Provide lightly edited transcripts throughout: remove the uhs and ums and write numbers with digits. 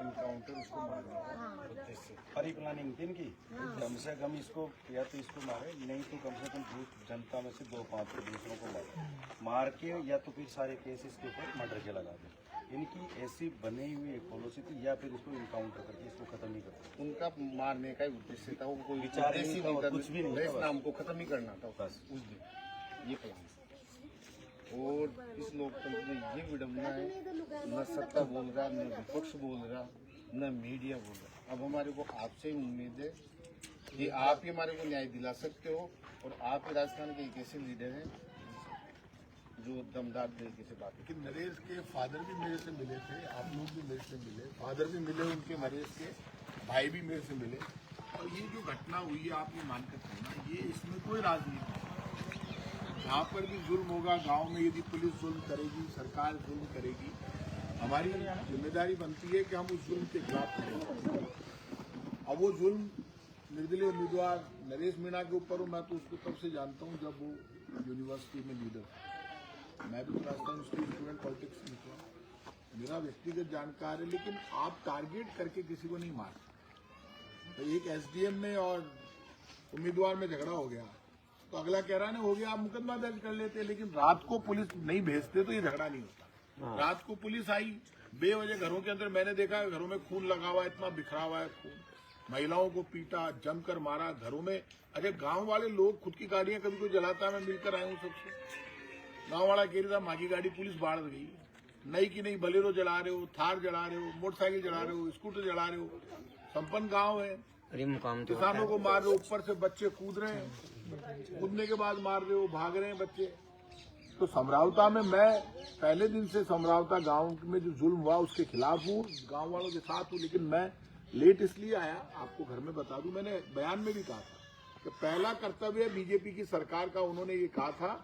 Encounter उसको मारना pre planning थी इनकी, कम से कम इसको या तो इसको मारे, नहीं तो कम से कम जनता में से 2-5 दूसरों को मार के या तो फिर सारे केस इसके ऊपर मर्डर के लगा दे। इनकी ऐसी बनी हुई एक पॉलिसी थी, या फिर इसको इनकाउंटर करके इसको खत्म नहीं करते। उनका मारने का उद्देश्य था, वो कोई विचार नहीं था, कुछ भी नहीं था, हमको खत्म ही करना था बस उस दिन, ये प्लान। और इस लोकतंत्र में ये विडम्बना है, न सत्ता बोल रहा, न विपक्ष बोल रहा, न मीडिया बोल रहा। अब हमारे को आपसे ही उम्मीद है कि आप ही हमारे को न्याय दिला सकते हो, और आप ही राजस्थान के एक ऐसे लीडर हैं जो दमदार तरीके से बात। कि नरेश के फादर भी मेरे से मिले थे, आप लोग भी मेरे से मिले, फादर भी मिले उनके, नरेश के भाई भी मेरे से मिले। और ये जो घटना हुई है, आप ये मानकर चलना, ये इसमें कोई राजनीति नहीं। जहाँ पर भी जुल्म होगा गांव में, यदि पुलिस जुल्म करेगी, सरकार जुल्म करेगी, हमारी जिम्मेदारी बनती है कि हम उस जुल्म के खिलाफ करें। अब वो जुल्म निर्दलीय उम्मीदवार नरेश मीणा के ऊपर हो, मैं तो उसको तब से जानता हूँ जब वो यूनिवर्सिटी में लीडर था। मैं भी राजस्थान स्टूडेंट पॉलिटिक्स से निकला, मेरा व्यक्तिगत जानकार है। लेकिन आप टारगेट करके किसी को नहीं मारते। तो एक एसडीएम में और उम्मीदवार में झगड़ा हो गया, तो अगला कह रहा है हो गया, आप मुकदमा दर्ज कर लेते। लेकिन रात को पुलिस नहीं भेजते तो ये झगड़ा नहीं होता। रात को पुलिस आई बेवजह घरों के अंदर, मैंने देखा है घरों में खून लगा हुआ है, इतना बिखरा हुआ है खून, महिलाओं को पीटा, जमकर मारा घरों में। अरे गांव वाले लोग खुद की गाड़ियां कभी कोई जलाता, मैं मिलकर आया हूँ सबसे। गांव वाला कह रहा था माँ की गाड़ी पुलिस बाढ़ गई, नई की नहीं बलेरो जला रहे हो, थार जला रहे हो, मोटरसाइकिल जला रहे हो, स्कूटर जला रहे हो। संपन्न गांव है, किसानों को मार रहे हो, ऊपर से बच्चे कूद रहे हैं, कूदने के बाद मार रहे हो, भाग रहे हैं बच्चे। तो समरावता में मैं पहले दिन से समरावता गांव में जो जुल्म हुआ उसके खिलाफ हूँ, गांव वालों के साथ हूँ। लेकिन मैं लेट इसलिए आया, आपको घर में बता दूं, मैंने बयान में भी कहा था कि पहला कर्तव्य बीजेपी की सरकार का, उन्होंने ये कहा था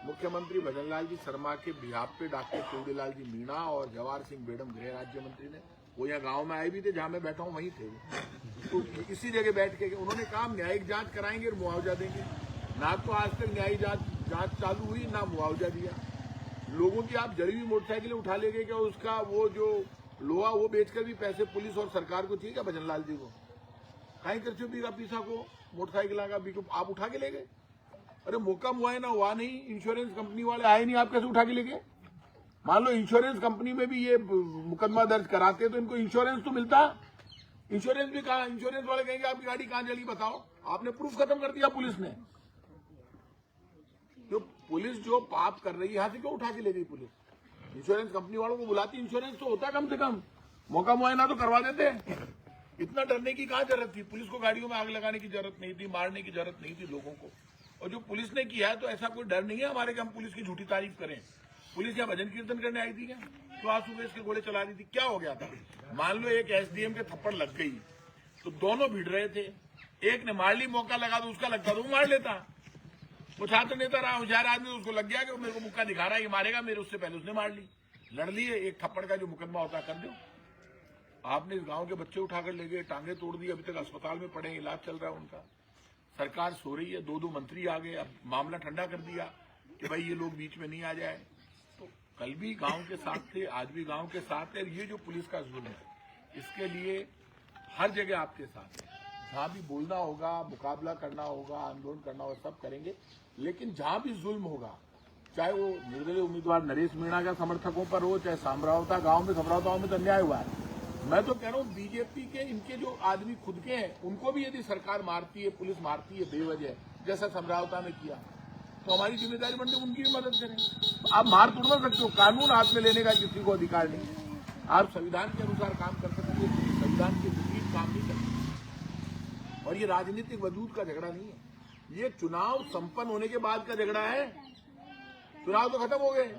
मुख्यमंत्री भजन लाल जी शर्मा के बिहाफ पे डॉक्टर चौड़ीलाल जी मीणा और जवाहर सिंह बेडम गृह राज्य मंत्री ने, वो यहाँ गांव में आए भी थे, जहां मैं बैठा हूँ वहीं थे। तो इसी जगह बैठ के उन्होंने कहा न्यायिक जांच कराएंगे और मुआवजा देंगे। ना तो आज तक न्यायिक जांच चालू हुई, ना मुआवजा दिया। लोगों की आप जरी हुई मोटरसाइकिलें उठा ले गए, क्या उसका वो जो लोहा वो बेचकर भी पैसे पुलिस और सरकार को चाहिए क्या भजन लाल जी को? कहीं कर बीघा पीसा को मोटरसाइकिल का भी आप उठा के ले गए। अरे मौका मुआयना हुआ नहीं, इंश्योरेंस कंपनी वाले आए नहीं, आप कैसे उठा के ले गए? मान लो इंश्योरेंस कंपनी में भी ये मुकदमा दर्ज कराते तो इनको इंश्योरेंस तो मिलता। इंश्योरेंस भी कहा, इंश्योरेंस वाले कहेंगे आपकी गाड़ी कहां जली बताओ, आपने प्रूफ खत्म कर दिया पुलिस ने। जो पुलिस जो पाप कर रही है, यहां से क्यों उठा के ले गई पुलिस? इंश्योरेंस कंपनी वालों को बुलाती, इंश्योरेंस तो होता कम से कम, मौका मुआयना तो करवा देते। इतना डरने की कहां जरूरत थी? पुलिस को गाड़ियों में आग लगाने की जरूरत नहीं थी, मारने की जरूरत नहीं थी लोगों को। और जो पुलिस ने किया है तो ऐसा कोई डर नहीं है हमारे कि हम पुलिस की झूठी तारीफ करें। पुलिस यहाँ भजन कीर्तन करने आई थी क्या? तो आंसू गैस के गोले चला रही थी, क्या हो गया था? मान लो एक एसडीएम के थप्पड़ लग गई तो दोनों भिड़ रहे थे, एक ने मार ली, मौका लगा तो उसका लगता तो वो मार लेता। वो छात्र नेता रहा, होशियार आदमी, उसको लग गया कि मेरे को मुक्का दिखा रहा है, ये मारेगा मेरे, उससे पहले उसने मार ली, लड़ लिए। एक थप्पड़ का जो मुकदमा होता कर दो। आपने इस गांव के बच्चे उठाकर ले गए, टांगे तोड़ दी, अभी तक अस्पताल में पड़े, इलाज चल रहा है उनका। सरकार सो रही है, 2 मंत्री आ गए, अब मामला ठंडा कर दिया कि भाई ये लोग बीच में नहीं आ जाए। तो कल भी गांव के साथ थे, आज भी गांव के साथ है। ये जो पुलिस का जुल्म है, इसके लिए हर जगह आपके साथ है। जहां भी बोलना होगा, मुकाबला करना होगा, आंदोलन करना होगा, सब करेंगे। लेकिन जहां भी जुल्म होगा, चाहे वो निर्दलीय उम्मीदवार नरेश मीणा का समर्थकों पर हो, चाहे समरावता गांव में तो अन्याय हुआ है। मैं तो कह रहा हूँ बीजेपी के इनके जो आदमी खुद के हैं, उनको भी यदि सरकार मारती है, पुलिस मारती है बेवजह, जैसा समरावता में किया, तो हमारी जिम्मेदारी बनती है उनकी भी मदद करें। तो आप मार तोड़ ना सकते हो, कानून हाथ में लेने का किसी को अधिकार नहीं। आप संविधान के अनुसार काम कर सकते हो, संविधान के विपरीत काम नहीं कर सकते। और ये राजनीतिक वजूद का झगड़ा नहीं है, ये चुनाव संपन्न होने के बाद का झगड़ा है। चुनाव तो खत्म हो गए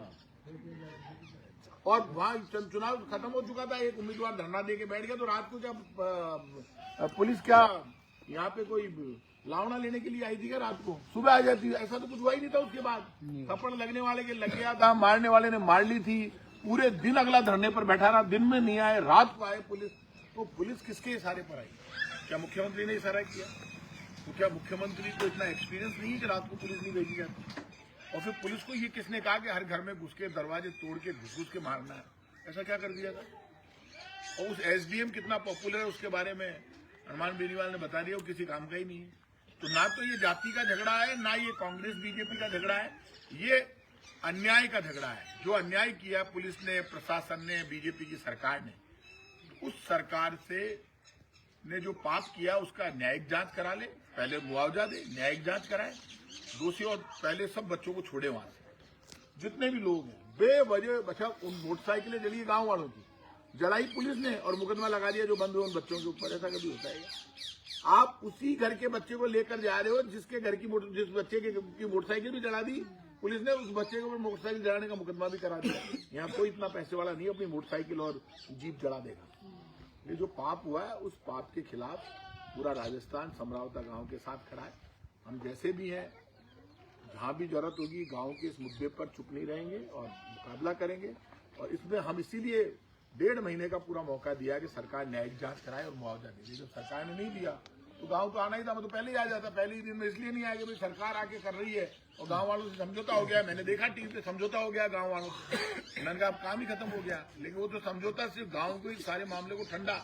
और वहां चुनाव खत्म हो चुका था, एक उम्मीदवार धरना दे के बैठ गया, तो रात को क्या पुलिस क्या यहाँ पे कोई लावना लेने के लिए आई थी क्या? रात को सुबह आ जाती, ऐसा तो कुछ हुआ ही नहीं था। उसके बाद थप्पड़ लगने वाले के लग गया था, मारने वाले ने मार ली थी, पूरे दिन अगला धरने पर बैठा रहा, दिन में नहीं आए, रात को आए पुलिस। तो पुलिस किसके इशारे पर आई? क्या मुख्यमंत्री ने इशारा किया? तो क्या मुख्यमंत्री को इतना एक्सपीरियंस नहीं है कि रात को पुलिस नहीं भेजी जाती? और फिर पुलिस को ये किसने कहा कि हर घर में घुस के दरवाजे तोड़ के घुस के मारना है? ऐसा क्या कर दिया था? और उस एसडीएम कितना पॉपुलर है उसके बारे में हनुमान बेनीवाल ने बता दिया, वो किसी काम का ही नहीं है। तो ना तो ये जाति का झगड़ा है, ना ये कांग्रेस बीजेपी का झगड़ा है, ये अन्याय का झगड़ा है। जो अन्याय किया पुलिस ने, प्रशासन ने, बीजेपी की सरकार ने, उस सरकार से ने जो पाप किया उसका न्यायिक जांच करा ले, पहले मुआवजा दे, न्यायिक जांच कराए, दोषी और पहले सब बच्चों को छोड़े वहां से। जितने भी लोग हैं बेवजह बचा, उन मोटरसाइकिलें जली गांव वालों की, जलाई पुलिस ने और मुकदमा लगा दिया जो बंद हुए उन बच्चों के ऊपर। ऐसा कभी होता है क्या? आप उसी घर के बच्चे को लेकर जा रहे हो जिसके घर की जिस बच्चे की मोटरसाइकिल भी जला दी पुलिस ने, उस बच्चे के ऊपर मोटरसाइकिल जलाने का मुकदमा भी करा दिया। यहाँ कोई इतना पैसे वाला नहीं अपनी मोटरसाइकिल और जीप जला देगा। ये जो पाप हुआ है उस पाप के खिलाफ पूरा राजस्थान समरावता गांव के साथ खड़ा है। हम जैसे भी हैं, जहां भी जरूरत होगी गांव के इस मुद्दे पर चुप नहीं रहेंगे और मुकाबला करेंगे। और इसमें हम इसीलिए 1.5 महीने का पूरा मौका दिया कि सरकार न्यायिक जांच कराए और मुआवजा दे। जब सरकार ने नहीं दिया तो गांव तो आना ही था, मैं तो पहले ही आ जाता। पहले ही दिन में इसलिए नहीं आया कि भाई सरकार आके कर रही है और गांव वालों से समझौता हो गया। मैंने देखा टीवी पे समझौता हो गया गांव वालों से, मैंने कहा अब काम ही खत्म हो गया। लेकिन वो तो समझौता सिर्फ गांव को ही सारे मामले को ठंडा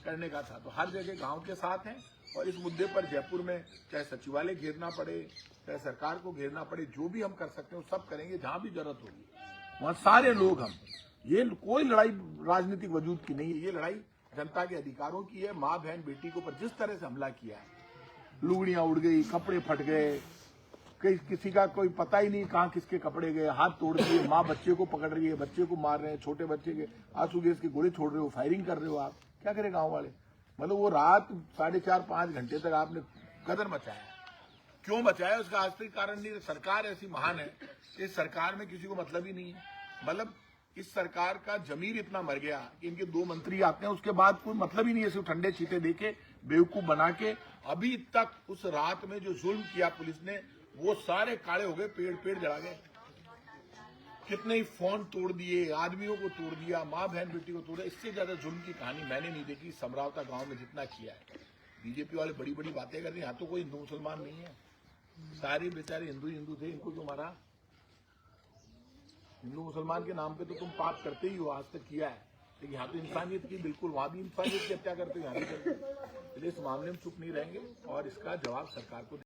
करने का था। तो हर जगह गांव के साथ हैं और इस मुद्दे पर जयपुर में चाहे सचिवालय घेरना पड़े, चाहे सरकार को घेरना पड़े, जो भी हम कर सकते हैं वो सब करेंगे। जहां भी जरूरत होगी वहां सारे लोग हम, ये कोई लड़ाई राजनीतिक वजूद की नहीं है, ये लड़ाई जनता के अधिकारों की है। माँ बहन बेटी के ऊपर जिस तरह से हमला किया है, लुगड़ियां उड़ गई, कपड़े फट गए, किसी का कोई पता ही नहीं कहाँ किसके कपड़े गए, हाथ तोड़ दिए, माँ बच्चे को पकड़ रही है, बच्चे को मार रहे हैं, छोटे बच्चे के आंसू गैस के गोले छोड़ रहे हो, फायरिंग कर रहे हो। आप क्या करें गांव वाले? मतलब वो रात 4.5-5 घंटे तक आपने कदर मचाया। क्यों मचाया उसका आज तक कारण नहीं। सरकार ऐसी महान है, इस सरकार में किसी को मतलब ही नहीं है। मतलब इस सरकार का जमीर इतना मर गया कि इनके 2 मंत्री आते हैं, उसके बाद कोई मतलब ही नहीं है। सिर्फ ठंडे चीटे देके बेवकूफ बना के अभी तक उस रात में जो जुल्म किया पुलिस ने, वो सारे काले हो गए, पेड़ जला गए। कितने ही फोन तोड़ दिए, आदमियों को तोड़ दिया, माँ बहन बेटी को तोड़ा। इससे ज्यादा जुल्म की कहानी मैंने नहीं देखी समरावता गांव में जितना किया है। बीजेपी वाले बड़ी बड़ी बातें करते हैं, यहाँ तो कोई हिंदू मुसलमान नहीं है, सारे बेचारे हिंदू थे। इनको क्यों मारा? हिंदू मुसलमान के नाम पे तो तुम पाप करते ही हो, आज तक किया है। लेकिन यहाँ तो इंसानियत की बिल्कुल, वहां भी इंसानियत की हत्या करते हो, यहाँ भी करते हो। इसलिए इस मामले में चुप नहीं रहेंगे और इसका जवाब सरकार को